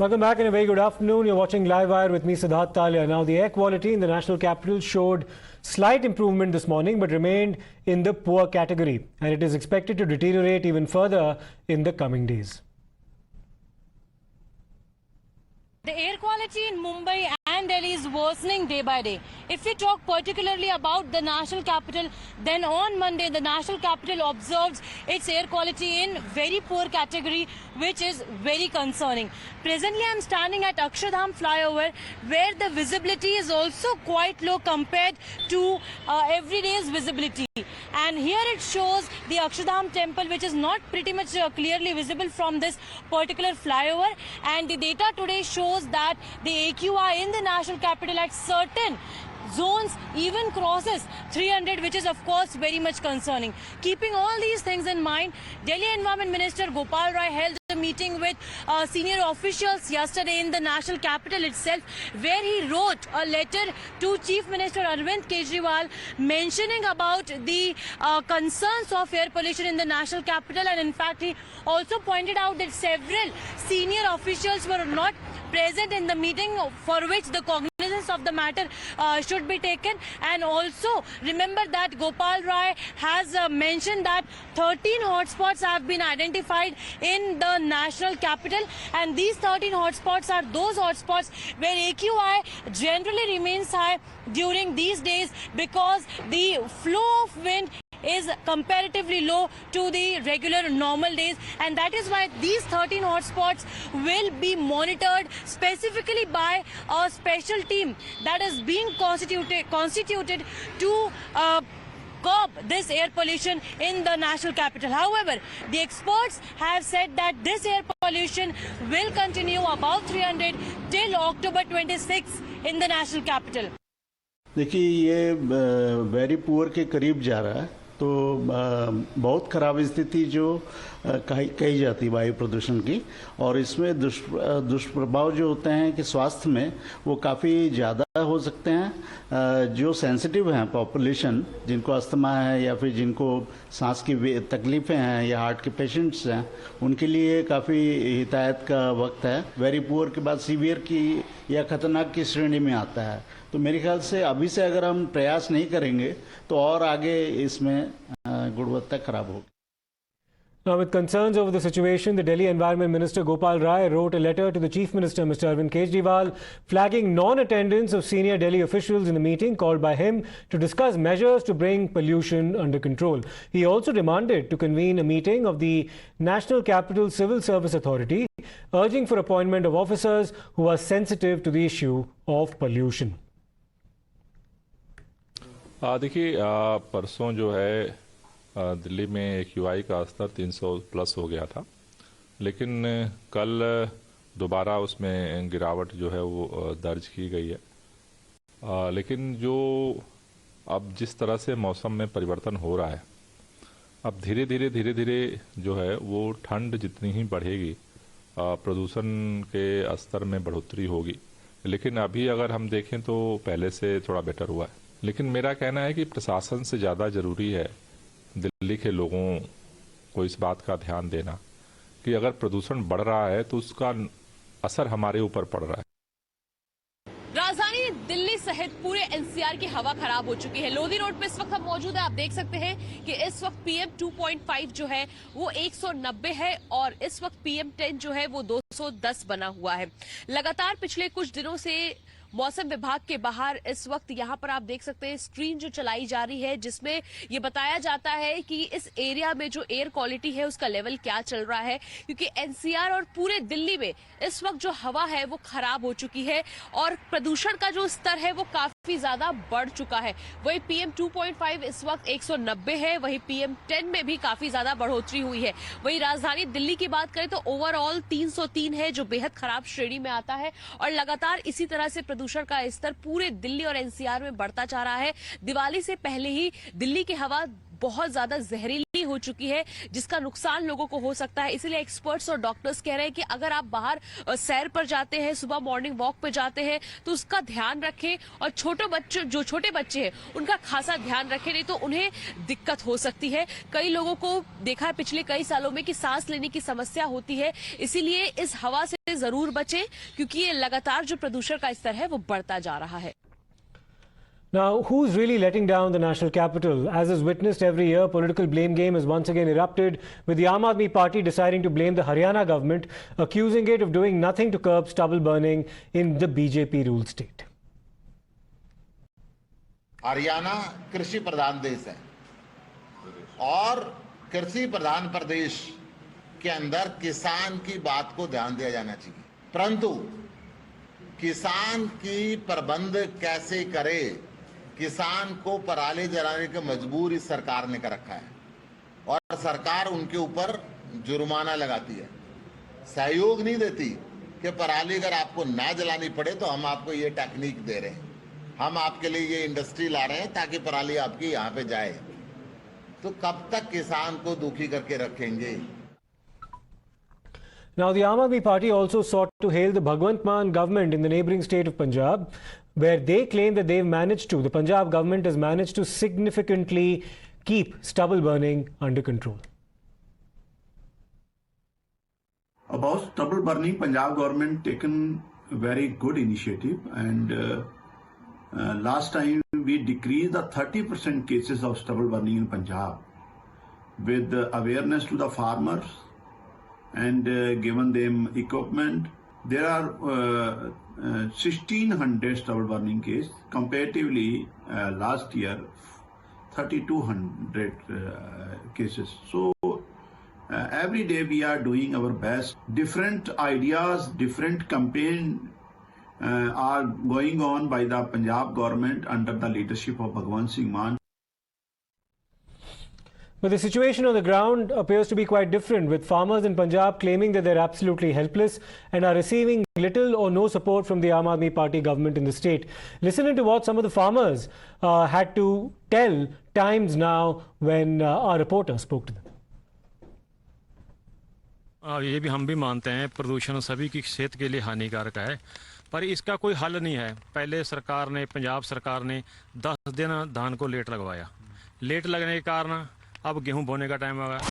Welcome back and a very good afternoon. You're watching Live Wire with me, Siddharth Talia. Now, the air quality in the national capital showed slight improvement this morning but remained in the poor category, and it is expected to deteriorate even further in the coming days. The air quality in Mumbai and Delhi is worsening day by day. If we talk particularly about the national capital, then on Monday the national capital observed its air quality in very poor category, which is very concerning. Presently I am standing at Akshardham flyover, where the visibility is also quite low compared to everyday's visibility. And here it shows the Akshardham temple, which is not pretty much clearly visible from this particular flyover. And the data today shows that the AQI in the national capital at certain zones even crosses 300, which is of course very much concerning. Keeping all these things in mind, Delhi Environment Minister Gopal Rai held a meeting with senior officials yesterday in the national capital itself, where he wrote a letter to Chief Minister Arvind Kejriwal mentioning about the concerns of air pollution in the national capital. And in fact, he also pointed out that several senior officials were not present in the meeting, for which the cognizance of the matter should be taken. And also remember that Gopal Rai has mentioned that 13 hotspots have been identified in the national capital, and these 13 hotspots are those hotspots where AQI generally remains high during these days because the flow of wind is comparatively low to the regular normal days, and that is why these 13 hotspots will be monitored specifically by a special team that is being constituted to curb this air pollution in the national capital. However, the experts have said that this air pollution will continue above 300 till October 26 in the national capital. देखिए, ये very poor के करीब जा रहा है, तो बहुत खराब स्थिति जो कही जाती है वायु प्रदूषण की, और इसमें दुष्प्रभाव जो होते हैं कि स्वास्थ्य में वो काफ़ी ज़्यादा हो सकते हैं। जो सेंसिटिव हैं पॉपुलेशन, जिनको अस्थमा है या फिर जिनको सांस की तकलीफ़ें हैं या हार्ट के पेशेंट्स हैं, उनके लिए काफ़ी हिदायत का वक्त है। वेरी पुअर के बाद सीवियर की या खतरनाक की श्रेणी में आता है। तो मेरे ख्याल से अभी से अगर हम प्रयास नहीं करेंगे तो और आगे इसमें गुणवत्ता खराब होगी। Now, with concerns over the situation, the Delhi Environment Minister Gopal Rai wrote a letter to the Chief Minister, Mr. Arvind Kejriwal, flagging non-attendance of senior Delhi officials in the meeting called by him to discuss measures to bring pollution under control. He also demanded to convene a meeting of the National Capital Civil Service Authority, urging for appointment of officers who are sensitive to the issue of pollution. देखिए, परसों जो है दिल्ली में AQI का स्तर 300 plus हो गया था, लेकिन कल दोबारा उसमें गिरावट जो है वो दर्ज की गई है। लेकिन जो अब जिस तरह से मौसम में परिवर्तन हो रहा है, अब धीरे धीरे जो है वो ठंड जितनी ही बढ़ेगी, प्रदूषण के स्तर में बढ़ोतरी होगी। लेकिन अभी अगर हम देखें तो पहले से थोड़ा बेटर हुआ है। लेकिन मेरा कहना है कि प्रशासन से ज़्यादा ज़रूरी है दिल्ली के लोगों को इस बात का ध्यान देना कि अगर प्रदूषण बढ़ रहा है तो उसका असर हमारे ऊपर पड़ रहा है। राजधानी दिल्ली सहित पूरे NCR की हवा खराब हो चुकी है। लोधी रोड पे इस वक्त हम मौजूद है। आप देख सकते हैं कि इस वक्त PM 2.5 जो है वो 190 है और इस वक्त PM 10 जो है वो 210 बना हुआ है। लगातार पिछले कुछ दिनों से मौसम विभाग के बाहर इस वक्त यहाँ पर आप देख सकते हैं स्क्रीन जो चलाई जा रही है, जिसमें ये बताया जाता है कि इस एरिया में जो एयर क्वालिटी है उसका लेवल क्या चल रहा है, क्योंकि NCR और पूरे दिल्ली में इस वक्त जो हवा है वो खराब हो चुकी है और प्रदूषण का जो स्तर है वो काफी ज्यादा बढ़ चुका है। वही PM 2.5 इस वक्त 190 है, वही PM 10 में भी काफी ज्यादा बढ़ोतरी हुई है। वही राजधानी दिल्ली की बात करें तो ओवरऑल 303 है, जो बेहद खराब श्रेणी में आता है और लगातार इसी तरह से प्रदूषण का स्तर पूरे दिल्ली और NCR में बढ़ता जा रहा है। दिवाली से पहले ही दिल्ली की हवा बहुत ज्यादा जहरीली हो चुकी है, जिसका नुकसान लोगों को हो सकता है। इसलिए एक्सपर्ट्स और डॉक्टर्स कह रहे हैं कि अगर आप बाहर सैर पर जाते हैं, सुबह मॉर्निंग वॉक पे जाते हैं, तो उसका ध्यान रखें और छोटे बच्चे हैं उनका खासा ध्यान रखें, नहीं तो उन्हें दिक्कत हो सकती है। कई लोगों को देखा है पिछले कई सालों में कि सांस लेने की समस्या होती है, इसीलिए इस हवा से जरूर बचें, क्योंकि ये लगातार जो प्रदूषण का स्तर है वो बढ़ता जा रहा है। Now, who's really letting down the national capital? As is witnessed every year, political blame game has once again erupted, with the Aam Aadmi Party deciding to blame the Haryana government, accusing it of doing nothing to curb stubble burning in the BJP-ruled state. Haryana कृषि प्रधान देश है और कृषि प्रधान प्रदेश के अंदर किसान की बात को ध्यान दिया जाना चाहिए, परंतु किसान की प्रबंध कैसे करे, किसान को पराली जलाने के मजबूर इस सरकार ने कर रखा है और सरकार उनके ऊपर जुर्माना लगाती है, सहयोग नहीं देती कि पराली अगर आपको ना जलानी पड़े तो हम आपको ये टेक्निक दे रहे हैं, हम आपके लिए ये इंडस्ट्री ला रहे हैं ताकि पराली आपकी यहाँ पे जाए। तो कब तक किसान को दुखी करके रखेंगे? Now, the Aam Aadmi Party also sought to hail the Bhagwant Mann government in the neighbouring state of Punjab, where they claim that the Punjab government has managed to significantly keep stubble burning under control. About stubble burning, Punjab government taken a very good initiative, and last time we decreased the 30% cases of stubble burning in Punjab with awareness to the farmers and given them equipment. There are 1600 stubble burning cases. Comparatively, last year 3200 cases. So every day we are doing our best. Different ideas, different campaign are going on by the Punjab government under the leadership of Bhagwant Singh Mann. But the situation on the ground appears to be quite different, with farmers in Punjab claiming that they're absolutely helpless and are receiving little or no support from the Aam Aadmi Party government in the state. Listening to what some of the farmers had to tell Times Now when our reporter spoke to them. ये भी हम भी मानते हैं प्रदूषण सभी की सेहत के लिए हानिकारक है, पर इसका कोई हल नहीं है। पहले सरकार ने, पंजाब सरकार ने 10 दिन धान को लेट लगवाया। लेट लगने के कारण अब गेहूं बोने का टाइम आ गया।